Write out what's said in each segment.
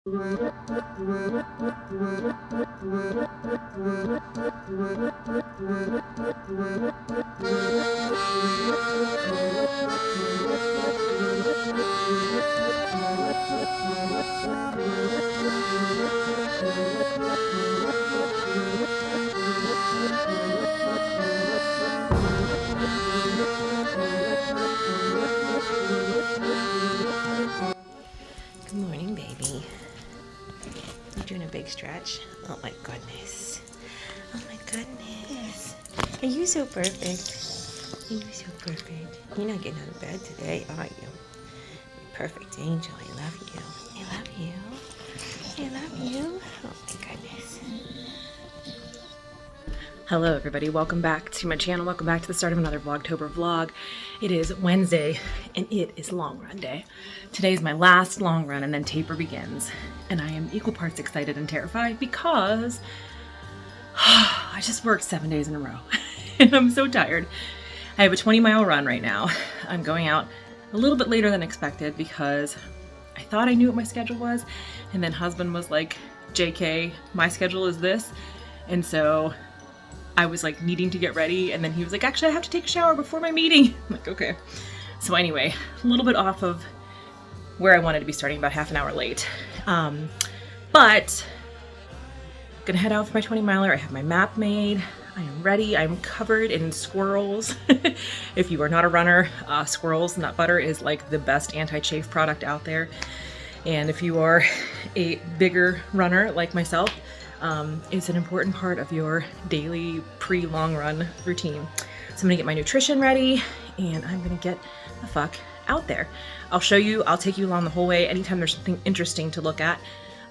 Good morning, baby. You're doing a big stretch. Oh my goodness. Oh my goodness. Are you so perfect? Are you so perfect? You're not getting out of bed today, are you? Perfect angel. I love you. I love you. I love you. Oh my goodness. Hello everybody, welcome back to my channel. Welcome back to the start of another Vlogtober vlog. It is Wednesday and it is long run day. Today is my last long run and then taper begins. And I am equal parts excited and terrified because I just worked 7 days in a row and I'm so tired. I have a 20-mile run right now. I'm going out a little bit later than expected because I thought I knew what my schedule was, and then husband was like, JK, my schedule is this. And so I was like needing to get ready, and then he was like, actually I have to take a shower before my meeting. I'm like, okay. So anyway, a little bit off of where I wanted to be, starting about half an hour late. But I'm gonna head out for my 20-miler. I have my map made. I am ready. I'm covered in squirrels. If you are not a runner, squirrels nut butter is like the best anti-chafe product out there. And if you are a bigger runner like myself, it's an important part of your daily pre-long run routine. So I'm gonna get my nutrition ready and I'm gonna get the fuck out there. I'll show you, I'll take you along the whole way anytime there's something interesting to look at.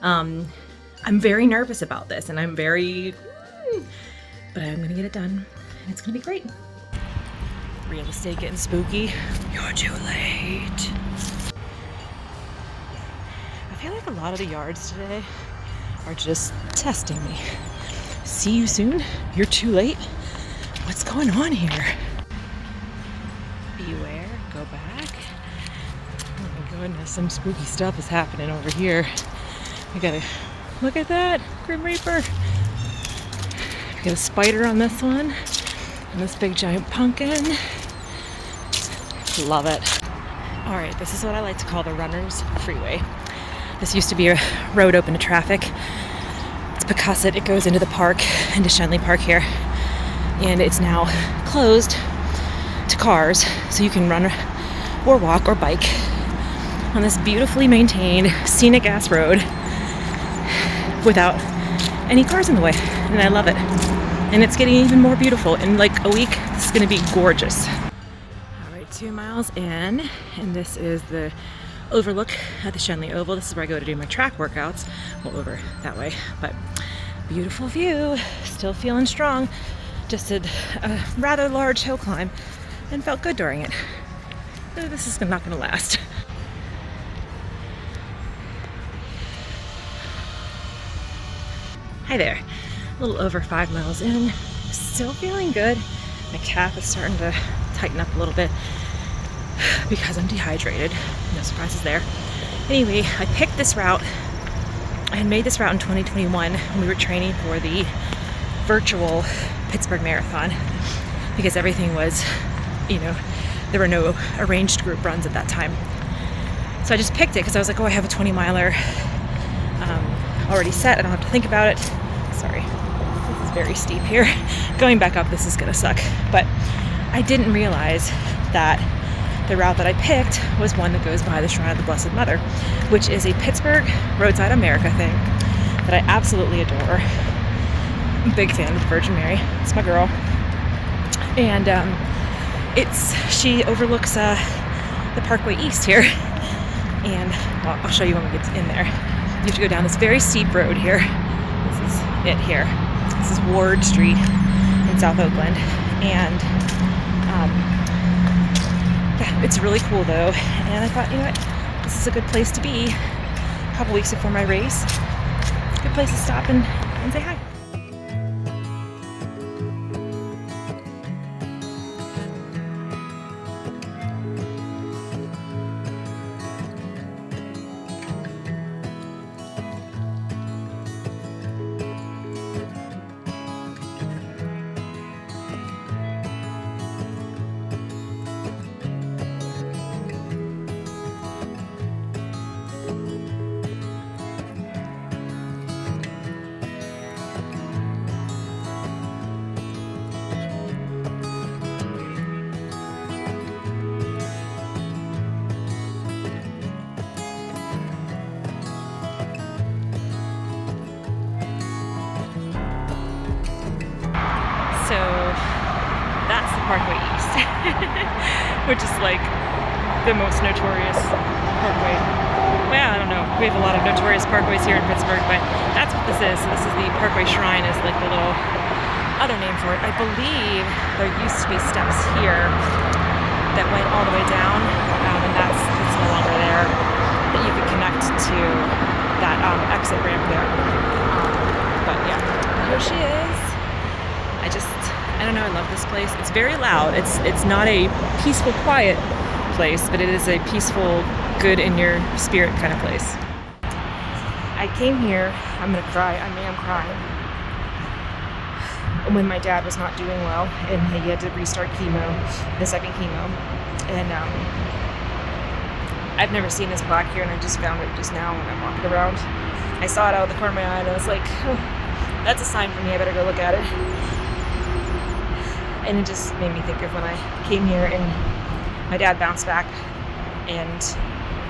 I'm very nervous about this and I'm very, but I'm gonna get it done and it's gonna be great. Real estate getting spooky. You're too late. I feel like a lot of the yards today are just testing me. See you soon? You're too late? What's going on here? Beware, go back. Oh my goodness, some spooky stuff is happening over here. I gotta look at that, Grim Reaper. I got a spider on this one, and this big giant pumpkin. Love it. All right, this is what I like to call the runner's freeway. This used to be a road open to traffic. It's because it goes into the park, into Shenley Park here. And it's now closed to cars, so you can run or walk or bike on this beautifully maintained scenic ass road without any cars in the way. And I love it. And it's getting even more beautiful. In like a week, this is gonna be gorgeous. All right, 2 miles in, and this is the overlook at the Shenley Oval. This is where I go to do my track workouts. Well, over that way, but beautiful view. Still feeling strong. Just did a rather large hill climb and felt good during it. This is not gonna last. Hi there. A little over 5 miles in. Still feeling good. My calf is starting to tighten up a little bit because I'm dehydrated. No surprises there. Anyway, I picked this route. I had made this route in 2021 when we were training for the virtual Pittsburgh Marathon because everything was, there were no arranged group runs at that time. So I just picked it because I was like, oh, I have a 20-miler already set. I don't have to think about it. Sorry, this is very steep here. Going back up, this is gonna suck. But I didn't realize that the route that I picked was one that goes by the Shrine of the Blessed Mother, which is a Pittsburgh Roadside America thing that I absolutely adore. I'm a big fan of the Virgin Mary. It's my girl. And she overlooks the Parkway East here. And well, I'll show you when we get in there. You have to go down this very steep road here. This is it here. This is Ward Street in South Oakland. And yeah, it's really cool though. And I thought, you know what, this is a good place to be a couple weeks before my race. Good place to stop and say hi. that's the Parkway East, which is like the most notorious parkway. Well, I don't know. We have a lot of notorious parkways here in Pittsburgh, but that's what this is. So this is the Parkway Shrine, is like the little other name for it. I believe there used to be steps here that went all the way down, and it's no longer there, that you could connect to that exit ramp there. But yeah, here she is. I don't know, I love this place. It's very loud. It's not a peaceful, quiet place, but it is a peaceful, good in your spirit kind of place. I came here, I'm gonna cry, I am crying, when my dad was not doing well and he had to restart chemo, the second chemo. And I've never seen this plaque here, and I just found it just now when I'm walking around. I saw it out of the corner of my eye and I was like, oh, that's a sign for me, I better go look at it. And it just made me think of when I came here and my dad bounced back and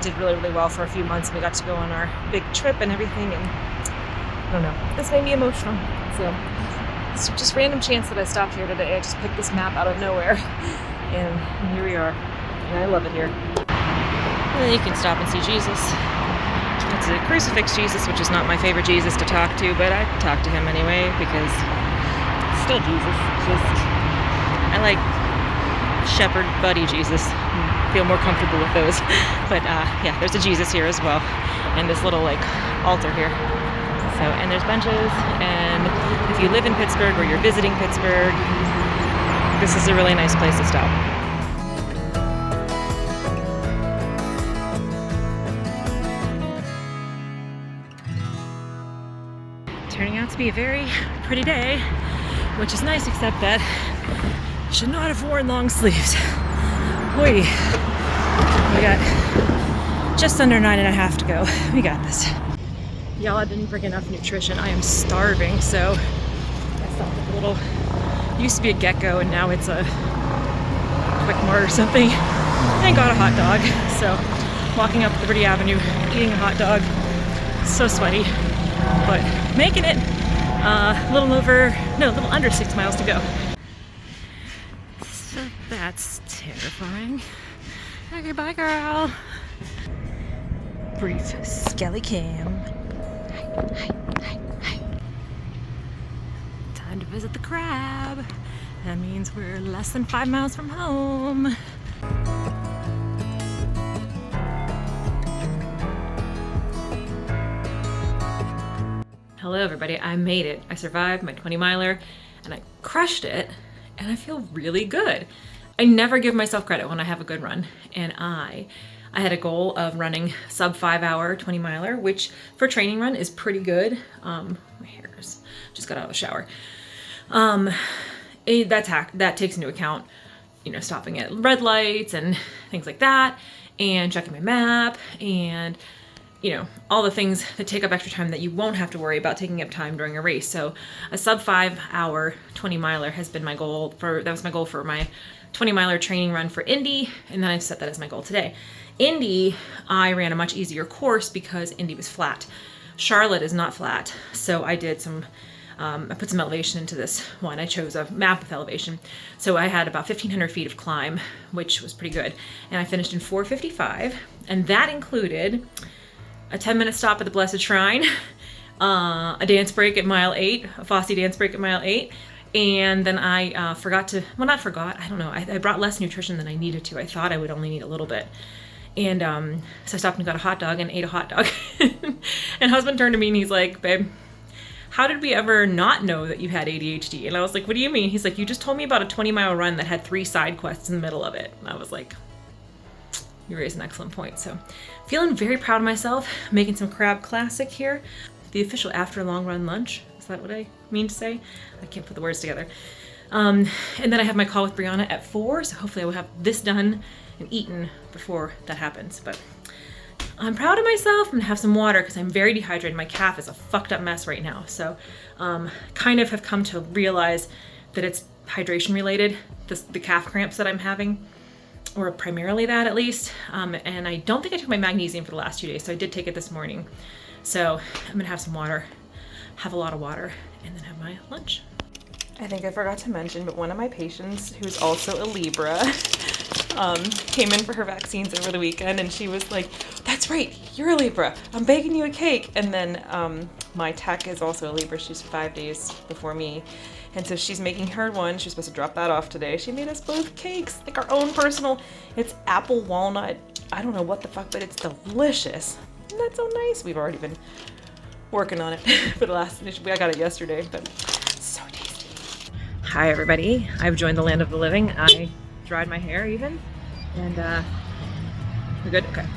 did really, really well for a few months, and we got to go on our big trip and everything, and I don't know, this made me emotional. So it's just random chance that I stopped here today. I just picked this map out of nowhere, and here we are, and I love it here. And then you can stop and see Jesus. It's a crucifix Jesus, which is not my favorite Jesus to talk to, but I talk to him anyway because it's still Jesus. I like shepherd buddy Jesus. Feel more comfortable with those. But yeah, there's a Jesus here as well, and this little like altar here. So, and there's benches, and if you live in Pittsburgh or you're visiting Pittsburgh, this is a really nice place to stop. Turning out to be a very pretty day, which is nice, except that I should not have worn long sleeves. Wait, we got just under 9.5 to go. We got this. Y'all, I didn't bring enough nutrition. I am starving, so I stopped at a little, used to be a Get-Go, and now it's a Quick Mart or something, and got a hot dog. So walking up Liberty Avenue, eating a hot dog, so sweaty, but making it. A little under 6 miles to go. So that's terrifying. Okay, bye girl. Brief skelly cam. Hi. Time to visit the crab. That means we're less than 5 miles from home. Hello everybody, I made it. I survived my 20 miler and I crushed it, and I feel really good. I never give myself credit when I have a good run, and I had a goal of running sub 5 hour 20 miler, which for training run is pretty good. My hair's just got out of the shower. That takes into account, stopping at red lights and things like that, and checking my map, and all the things that take up extra time that you won't have to worry about taking up time during a race. So a sub 5 hour 20 miler has been my goal that was my goal for my 20 miler training run for Indy. And then I've set that as my goal today. Indy, I ran a much easier course because Indy was flat. Charlotte is not flat. So I did I put some elevation into this one. I chose a map with elevation. So I had about 1,500 feet of climb, which was pretty good. And I finished in 4:55. And that included a 10-minute stop at the Blessed Shrine, a dance break at mile 8, a Fosse dance break at mile 8, and then I I brought less nutrition than I needed to. I thought I would only need a little bit. And so I stopped and got a hot dog and ate a hot dog. And husband turned to me and he's like, babe, how did we ever not know that you had ADHD? And I was like, what do you mean? He's like, you just told me about a 20-mile run that had 3 side quests in the middle of it. And I was like, you raised an excellent point. So feeling very proud of myself, making some crab classic here. The official after long run lunch. Is that what I mean to say? I can't put the words together. And then I have my call with Brianna at 4, so hopefully I will have this done and eaten before that happens. But I'm proud of myself. I'm gonna have some water because I'm very dehydrated. My calf is a fucked up mess right now. So kind of have come to realize that it's hydration related, the calf cramps that I'm having. Or primarily that, at least. And I don't think I took my magnesium for the last 2 days, so I did take it this morning. So I'm gonna have some water, have a lot of water, and then have my lunch. I think I forgot to mention, but one of my patients, who's also a Libra, came in for her vaccines over the weekend, and she was like, "That's right, you're a Libra. I'm baking you a cake." And then my tech is also a Libra. She's 5 days before me, and so she's making her one. She's supposed to drop that off today. She made us both cakes, like our own personal. It's apple walnut. I don't know what the fuck, but it's delicious. And that's so nice. We've already been working on it for the last. I got it yesterday, but so tasty. Hi everybody. I've joined the land of the living. I dried my hair even, and we're good. Okay,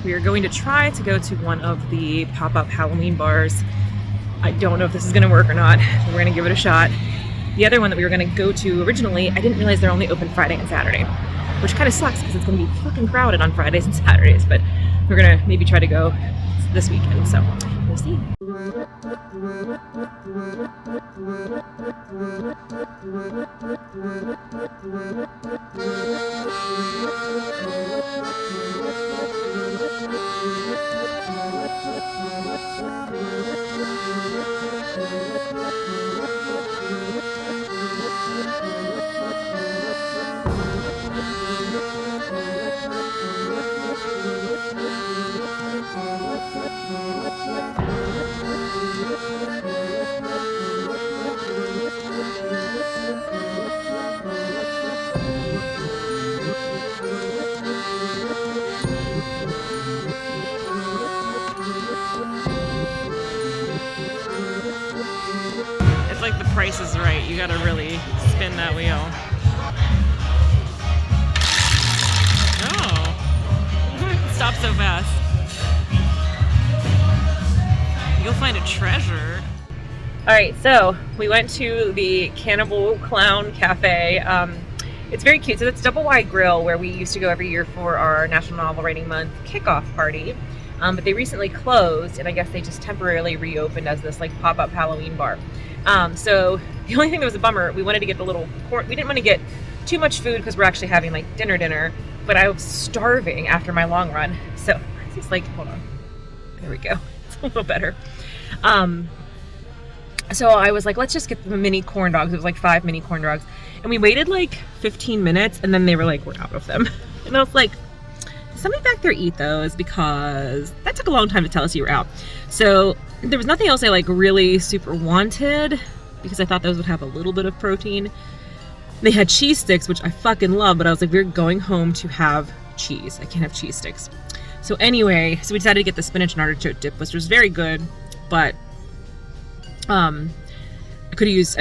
we are going to try to go to one of the pop-up Halloween bars. I don't know if this is gonna work or not, but we're gonna give it a shot. The other one that we were gonna go to originally, I didn't realize they're only open Friday and Saturday, which kind of sucks because it's gonna be fucking crowded on Fridays and Saturdays, but we're gonna maybe try to go this weekend, so we'll see. It's like the price is right. You gotta really spin that wheel. Oh, stop so fast. You'll find a treasure. All right, so we went to the Cannibal Clown Cafe. It's very cute. So it's Double Wide Grill, where we used to go every year for our National Novel Writing Month kickoff party. But they recently closed, and I guess they just temporarily reopened as this like pop-up Halloween bar. So the only thing that was a bummer, we wanted to get the little corn. We didn't want to get too much food because we're actually having like dinner. But I was starving after my long run, so it's just like, hold on, there we go. It's a little better. So I was like, let's just get the mini corn dogs. It was like 5 mini corn dogs, and we waited like 15 minutes, and then they were like, we're out of them. And I was like, did somebody back there eat those? Because that took a long time to tell us you were out. So there was nothing else I like really super wanted, because I thought those would have a little bit of protein. They had cheese sticks, which I fucking love, but I was like, we're going home to have cheese. I can't have cheese sticks. So anyway, so we decided to get the spinach and artichoke dip, which was very good, but I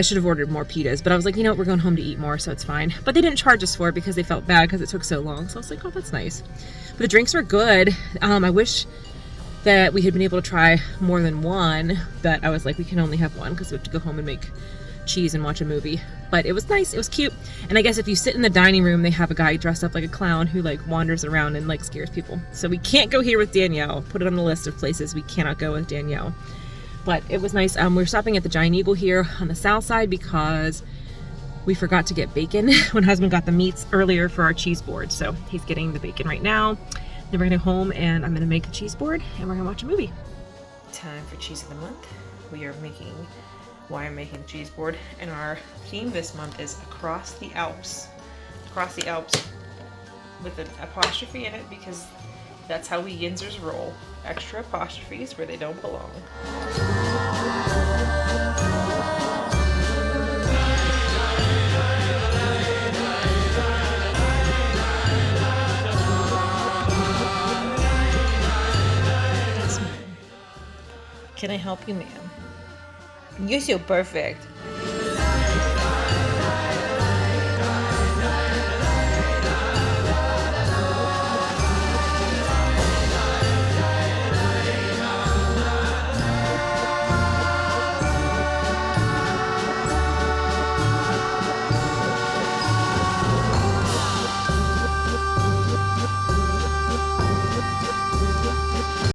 should have ordered more pitas, but I was like, you know what, we're going home to eat more, so it's fine. But they didn't charge us for it because they felt bad because it took so long. So I was like, oh, that's nice. But the drinks were good. I wish that we had been able to try more than one, but I was like, we can only have one because we have to go home and make cheese and watch a movie. But it was nice, it was cute. And I guess if you sit in the dining room, they have a guy dressed up like a clown who like wanders around and like scares people. So we can't go here with Danielle. Put it on the list of places we cannot go with Danielle. But it was nice. We're stopping at the Giant Eagle here on the south side because we forgot to get bacon when husband got the meats earlier for our cheese board. So he's getting the bacon right now. Then we're gonna go home and I'm gonna make a cheese board and we're gonna watch a movie. Time for cheese of the month. I'm making the cheese board, and our theme this month is Across the Alps. Across the Alps with an apostrophe in it because that's how we Yinzers roll. Extra apostrophes where they don't belong. Yes, ma'am. Can I help you, ma'am? You're so perfect.